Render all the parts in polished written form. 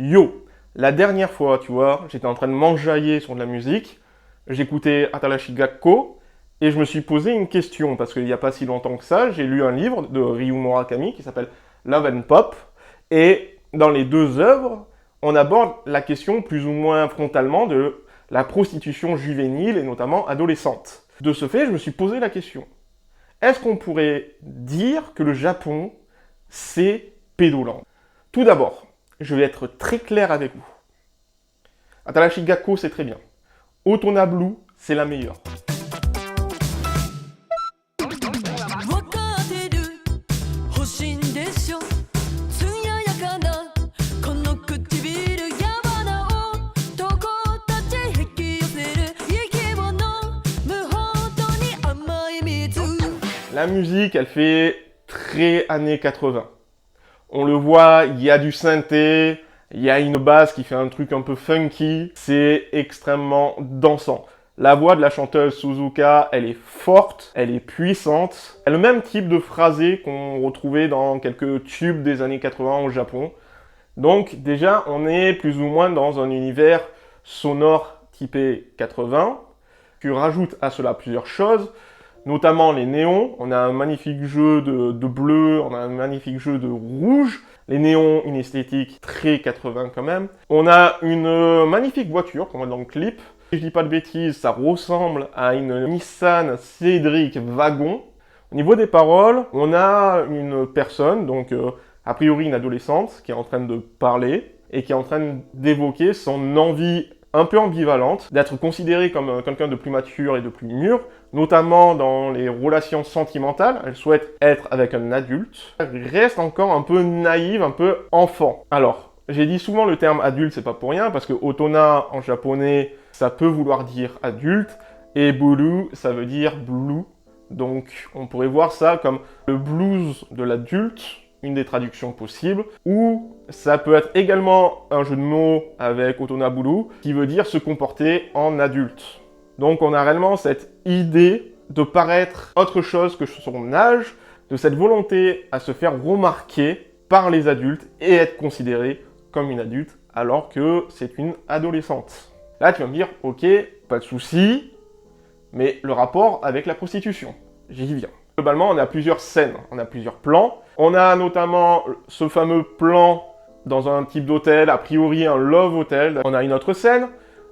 Yo, la dernière fois, tu vois, j'étais en train de m'enjailler sur de la musique, j'écoutais Atarashi Gakko, et je me suis posé une question, parce qu'il n'y a pas si longtemps que ça, j'ai lu un livre de Ryu Murakami qui s'appelle Love and Pop, et dans les deux œuvres, on aborde la question plus ou moins frontalement de la prostitution juvénile, et notamment adolescente. De ce fait, je me suis posé la question, est-ce qu'on pourrait dire que le Japon, c'est pédoland? Tout d'abord, je vais être très clair avec vous. Atarashi Gakko, c'est très bien. Otona Blue, c'est la meilleure. La musique, elle fait très années 80. On le voit, il y a du synthé, il y a une basse qui fait un truc un peu funky, c'est extrêmement dansant. La voix de la chanteuse Suzuka, elle est forte, elle est puissante. Elle a le même type de phrasé qu'on retrouvait dans quelques tubes des années 80 au Japon. Donc déjà, on est plus ou moins dans un univers sonore typé 80. Tu rajoutes à cela plusieurs choses, notamment les néons. On a un magnifique jeu de bleu, on a un magnifique jeu de rouge. Les néons, une esthétique très 80 quand même. On a une magnifique voiture qu'on voit dans le clip. Si je dis pas de bêtises, ça ressemble à une Nissan Cédric Wagon. Au niveau des paroles, on a une personne, donc a priori une adolescente, qui est en train de parler et qui est en train d'évoquer son envie un peu ambivalente d'être considérée comme quelqu'un de plus mature et de plus mûr, notamment dans les relations sentimentales. Elle souhaite être avec un adulte. Elle reste encore un peu naïve, un peu enfant. Alors, j'ai dit souvent le terme adulte, c'est pas pour rien, parce que otona en japonais, ça peut vouloir dire adulte, et bulu, ça veut dire blue. Donc, on pourrait voir ça comme le blues de l'adulte, une des traductions possibles, ou ça peut être également un jeu de mots avec otona bulu, qui veut dire se comporter en adulte. Donc, on a réellement cette idée de paraître autre chose que son âge, de cette volonté à se faire remarquer par les adultes et être considéré comme une adulte, alors que c'est une adolescente. Là, tu vas me dire, ok, pas de souci, mais le rapport avec la prostitution, j'y viens. Globalement, on a plusieurs scènes, on a plusieurs plans. On a notamment ce fameux plan dans un type d'hôtel, a priori un love hotel. On a une autre scène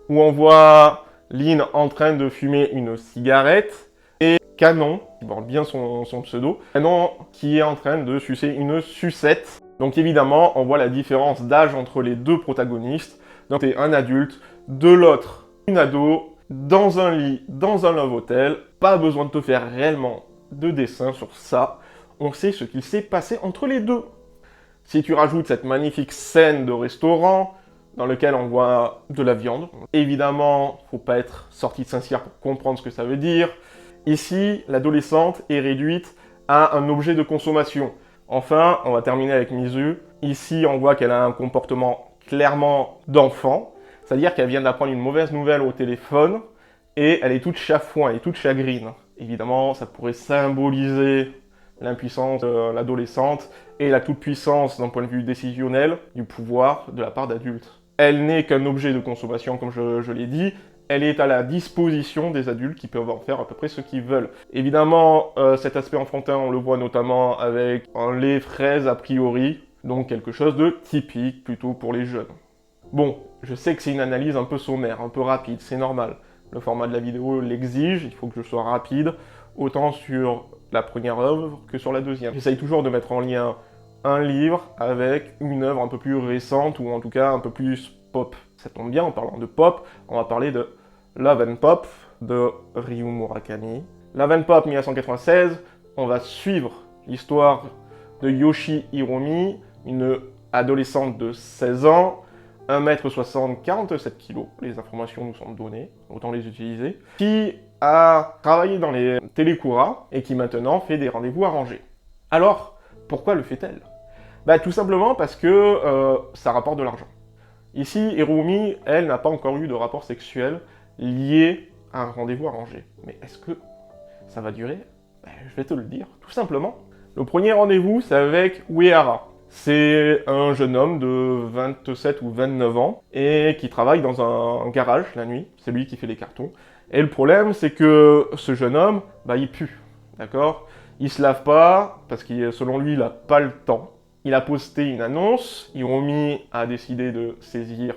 où on voit Lynn en train de fumer une cigarette et Canon, qui porte bien son pseudo, Canon qui est en train de sucer une sucette. Donc évidemment, on voit la différence d'âge entre les deux protagonistes. Donc c'est un adulte, de l'autre une ado, dans un lit, dans un love hotel. Pas besoin de te faire réellement de dessin sur ça. On sait ce qu'il s'est passé entre les deux. Si tu rajoutes cette magnifique scène de restaurant dans lequel on voit de la viande, évidemment, faut pas être sorti de Saint-Cyr pour comprendre ce que ça veut dire. Ici, l'adolescente est réduite à un objet de consommation. Enfin, on va terminer avec Mizu. Ici, on voit qu'elle a un comportement clairement d'enfant, c'est-à-dire qu'elle vient d'apprendre une mauvaise nouvelle au téléphone et elle est toute chafouin, elle est toute chagrine. Évidemment, ça pourrait symboliser l'impuissance de l'adolescente et la toute-puissance d'un point de vue décisionnel du pouvoir de la part d'adultes. Elle n'est qu'un objet de consommation, comme je l'ai dit. Elle est à la disposition des adultes qui peuvent en faire à peu près ce qu'ils veulent. Évidemment, cet aspect enfantin, on le voit notamment avec un lait fraise a priori, donc quelque chose de typique plutôt pour les jeunes. Bon, je sais que c'est une analyse un peu sommaire, un peu rapide, c'est normal. Le format de la vidéo l'exige, il faut que je sois rapide, autant sur la première œuvre que sur la deuxième. J'essaye toujours de mettre en lien un livre avec une œuvre un peu plus récente, ou en tout cas un peu plus pop. Ça tombe bien, en parlant de pop, on va parler de Love and Pop de Ryu Murakami. Love and Pop 1996, on va suivre l'histoire de Yoshi Hiromi, une adolescente de 16 ans, 1m60, 47 kg, les informations nous sont données, autant les utiliser, qui a travaillé dans les télékuras et qui maintenant fait des rendez-vous arrangés. Alors, pourquoi le fait-elle? Tout simplement parce que ça rapporte de l'argent. Ici, Hirumi, elle, n'a pas encore eu de rapport sexuel lié à un rendez-vous arrangé. Mais est-ce que ça va durer? Je vais te le dire, tout simplement. Le premier rendez-vous, c'est avec Uehara. C'est un jeune homme de 27 ou 29 ans et qui travaille dans un garage la nuit. C'est lui qui fait les cartons. Et le problème, c'est que ce jeune homme, il pue, d'accord? Il se lave pas parce que selon lui, il n'a pas le temps. Il a posté une annonce, Hiromi a décidé de saisir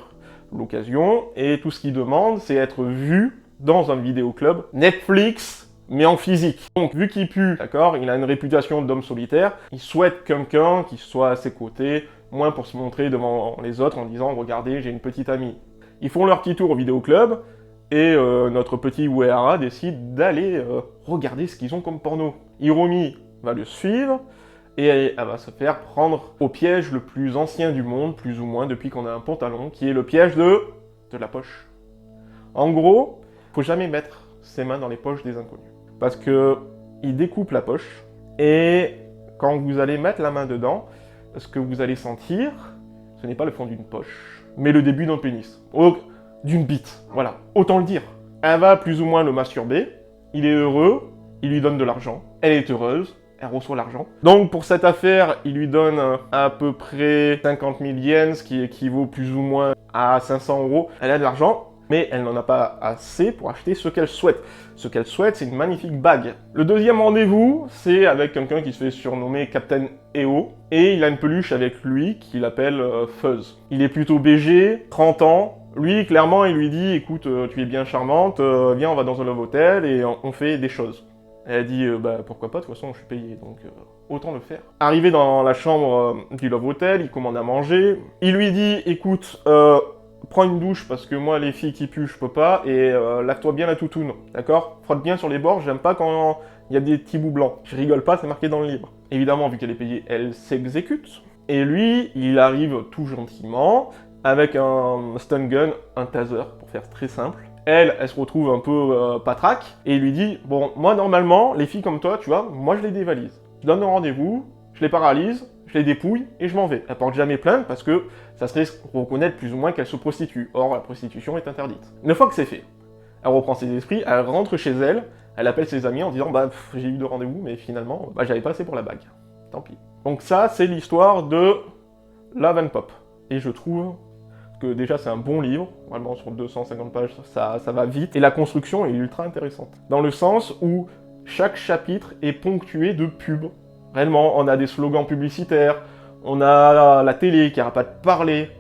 l'occasion et tout ce qu'il demande, c'est être vu dans un vidéoclub Netflix, mais en physique. Donc, vu qu'il pue, d'accord, il a une réputation d'homme solitaire, il souhaite quelqu'un qui soit à ses côtés, moins pour se montrer devant les autres en disant « Regardez, j'ai une petite amie ». Ils font leur petit tour au vidéoclub, et notre petit Uehara décide d'aller regarder ce qu'ils ont comme porno. Hiromi va le suivre, et elle va se faire prendre au piège le plus ancien du monde, plus ou moins, depuis qu'on a un pantalon, qui est le piège de la poche. En gros, faut jamais mettre ses mains dans les poches des inconnus. Parce que il découpe la poche, et quand vous allez mettre la main dedans, ce que vous allez sentir, ce n'est pas le fond d'une poche, mais le début d'un pénis. Ou d'une bite, voilà, autant le dire. Elle va plus ou moins le masturber, il est heureux, il lui donne de l'argent, elle est heureuse, elle reçoit l'argent. Donc pour cette affaire, il lui donne à peu près 50 000 yens, ce qui équivaut plus ou moins à 500 €. Elle a de l'argent, mais elle n'en a pas assez pour acheter ce qu'elle souhaite. Ce qu'elle souhaite, c'est une magnifique bague. Le deuxième rendez-vous, c'est avec quelqu'un qui se fait surnommer Captain EO, et il a une peluche avec lui qu'il appelle Fuzz. Il est plutôt BG, 30 ans. Lui, clairement, il lui dit « Écoute, tu es bien charmante, viens, on va dans un love hotel et on fait des choses. » Elle dit pourquoi pas, de toute façon, je suis payé, donc autant le faire. Arrivé dans la chambre du love hotel, il commande à manger. Il lui dit « Écoute, prends une douche parce que moi, les filles qui puent, je peux pas, et lave-toi bien la toutoune, d'accord? Frotte bien sur les bords, j'aime pas quand il y a des petits bouts blancs. Je rigole pas, c'est marqué dans le livre. » Évidemment, vu qu'elle est payée, elle s'exécute. Et lui, il arrive tout gentiment, avec un stun gun, un taser, pour faire très simple. Elle se retrouve un peu patraque, et il lui dit « Bon, moi, normalement, les filles comme toi, tu vois, moi, je les dévalise. Je donne un rendez-vous, je les paralyse, je les dépouille, et je m'en vais. Elle porte jamais plainte, parce que ça serait reconnaître plus ou moins qu'elle se prostitue. Or, la prostitution est interdite. Une fois que c'est fait, elle reprend ses esprits, elle rentre chez elle, elle appelle ses amis en disant « j'ai eu 2 rendez-vous, mais finalement, j'avais pas assez pour la bague. Tant pis. » Donc ça, c'est l'histoire de Love and Pop. Et je trouve que déjà c'est un bon livre, vraiment sur 250 pages, ça va vite, et la construction est ultra intéressante. Dans le sens où chaque chapitre est ponctué de pubs. Réellement, on a des slogans publicitaires, on a la télé qui n'arrête pas de parler,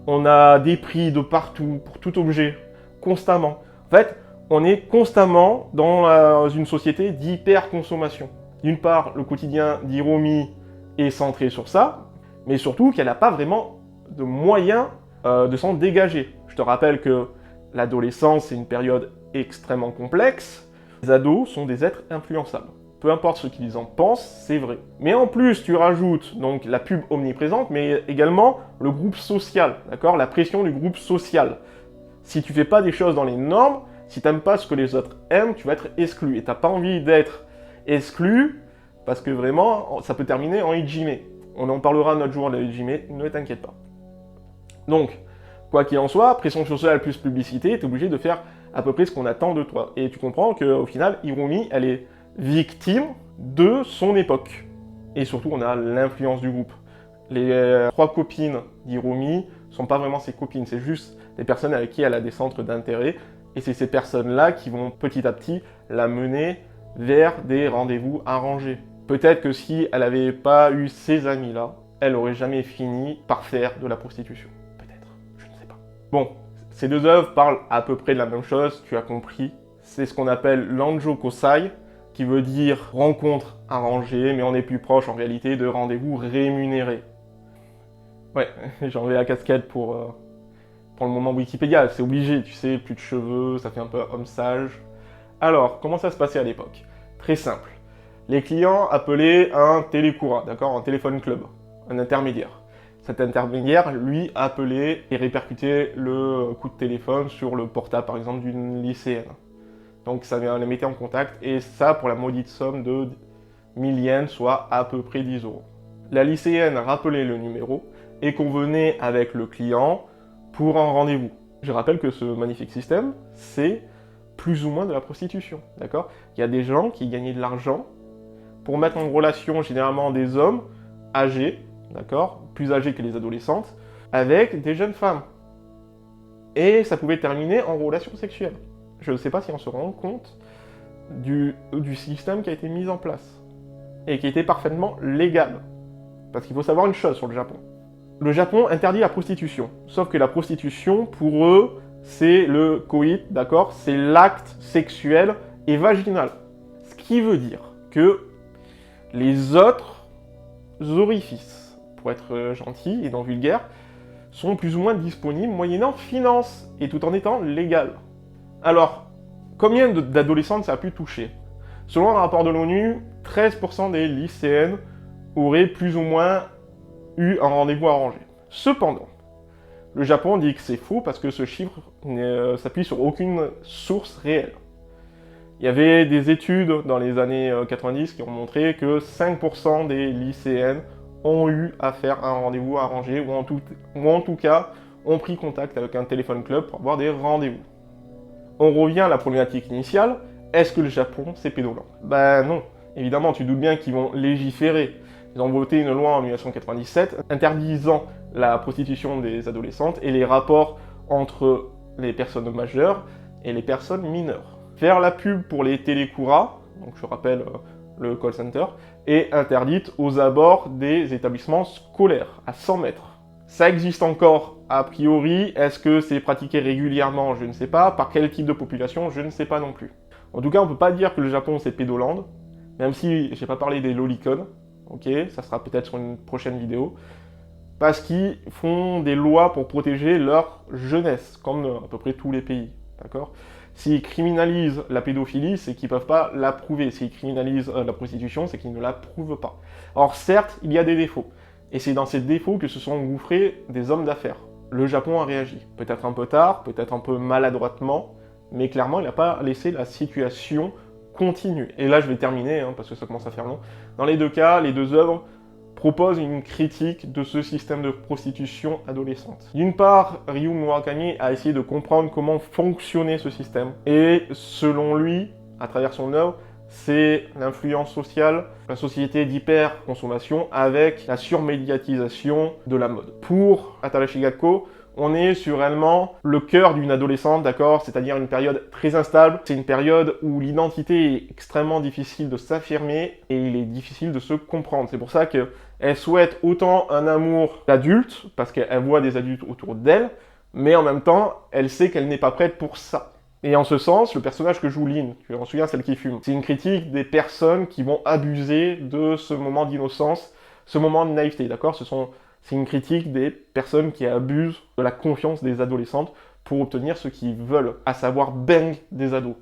on a des prix de partout, pour tout objet, constamment. En fait, on est constamment dans une société d'hyper-consommation. D'une part, le quotidien d'Hiromi est centré sur ça, mais surtout qu'elle n'a pas vraiment de moyens de s'en dégager. Je te rappelle que l'adolescence, c'est une période extrêmement complexe. Les ados sont des êtres influençables. Peu importe ce qu'ils en pensent, c'est vrai. Mais en plus, tu rajoutes donc la pub omniprésente, mais également le groupe social, d'accord? La pression du groupe social. Si tu fais pas des choses dans les normes, si tu n'aimes pas ce que les autres aiment, tu vas être exclu. Et tu n'as pas envie d'être exclu, parce que vraiment, ça peut terminer en Hijime. On en parlera un autre jour, le Hijime, ne t'inquiète pas. Donc, quoi qu'il en soit, pression sociale plus publicité, tu es obligé de faire à peu près ce qu'on attend de toi. Et tu comprends qu'au final, Hiromi, elle est victime de son époque. Et surtout, on a l'influence du groupe. Les 3 copines d'Hiromi sont pas vraiment ses copines, c'est juste des personnes avec qui elle a des centres d'intérêt. Et c'est ces personnes-là qui vont petit à petit la mener vers des rendez-vous arrangés. Peut-être que si elle n'avait pas eu ces amis-là, elle n'aurait jamais fini par faire de la prostitution. Bon, ces 2 œuvres parlent à peu près de la même chose, tu as compris. C'est ce qu'on appelle l'Anjo Kosai, qui veut dire rencontre arrangée, mais on est plus proche en réalité de rendez-vous rémunérés. Ouais, j'ai enlevé la casquette pour le moment Wikipédia, c'est obligé, tu sais, plus de cheveux, ça fait un peu homme sage. Alors, comment ça se passait à l'époque? Très simple. Les clients appelaient un télécoura, d'accord, un téléphone club, un intermédiaire. Cet intermédiaire, lui, appelait et répercutait le coup de téléphone sur le portable, par exemple, d'une lycéenne. Donc ça les mettait en contact, et ça pour la maudite somme de 1000 yens, soit à peu près 10 €. La lycéenne rappelait le numéro et convenait avec le client pour un rendez-vous. Je rappelle que ce magnifique système, c'est plus ou moins de la prostitution, d'accord? Il y a des gens qui gagnaient de l'argent pour mettre en relation généralement des hommes âgés, d'accord, plus âgées que les adolescentes, avec des jeunes femmes. Et ça pouvait terminer en relation sexuelle. Je ne sais pas si on se rend compte du système qui a été mis en place. Et qui était parfaitement légal. Parce qu'il faut savoir une chose sur le Japon. Le Japon interdit la prostitution. Sauf que la prostitution, pour eux, c'est le coït, d'accord? C'est l'acte sexuel et vaginal. Ce qui veut dire que les autres orifices, pour être gentil et non vulgaire, sont plus ou moins disponibles moyennant finance et tout en étant légal. Alors, combien d'adolescentes ça a pu toucher? Selon un rapport de l'ONU, 13% des lycéennes auraient plus ou moins eu un rendez-vous arrangé. Cependant, le Japon dit que c'est faux parce que ce chiffre ne s'appuie sur aucune source réelle. Il y avait des études dans les années 90 qui ont montré que 5% des lycéennes ont eu à faire un rendez-vous arrangé ou en tout cas ont pris contact avec un téléphone club pour avoir des rendez-vous. On revient à la problématique initiale, est-ce que le Japon c'est pédolant? Ben non, évidemment tu doutes bien qu'ils vont légiférer. Ils ont voté une loi en 1997 interdisant la prostitution des adolescentes et les rapports entre les personnes majeures et les personnes mineures. Faire la pub pour les télékura, donc je rappelle le call center, est interdite aux abords des établissements scolaires, à 100 mètres. Ça existe encore a priori, est-ce que c'est pratiqué régulièrement? Je ne sais pas. Par quel type de population? Je ne sais pas non plus. En tout cas, on ne peut pas dire que le Japon c'est pédoland, même si j'ai pas parlé des lollicons, ok, ça sera peut-être sur une prochaine vidéo, parce qu'ils font des lois pour protéger leur jeunesse, comme à peu près tous les pays, d'accord? S'ils criminalisent la pédophilie, c'est qu'ils ne peuvent pas la prouver. S'ils criminalisent la prostitution, c'est qu'ils ne la prouvent pas. Or, certes, il y a des défauts. Et c'est dans ces défauts que se sont engouffrés des hommes d'affaires. Le Japon a réagi. Peut-être un peu tard, peut-être un peu maladroitement, mais clairement, il n'a pas laissé la situation continuer. Et là, je vais terminer, parce que ça commence à faire long. Dans les deux cas, les deux œuvres propose une critique de ce système de prostitution adolescente. D'une part, Ryu Murakami a essayé de comprendre comment fonctionnait ce système, et selon lui, à travers son œuvre, c'est l'influence sociale, la société d'hyper-consommation avec la surmédiatisation de la mode. Pour Atarashi Gakko, on est sur réellement le cœur d'une adolescente, d'accord? C'est-à-dire une période très instable. C'est une période où l'identité est extrêmement difficile de s'affirmer et il est difficile de se comprendre. C'est pour ça qu'elle souhaite autant un amour d'adulte, parce qu'elle voit des adultes autour d'elle, mais en même temps, elle sait qu'elle n'est pas prête pour ça. Et en ce sens, le personnage que joue Lynn, tu te souviens, celle qui fume, c'est une critique des personnes qui vont abuser de ce moment d'innocence, ce moment de naïveté, d'accord? C'est une critique des personnes qui abusent de la confiance des adolescentes pour obtenir ce qu'ils veulent, à savoir bang des ados.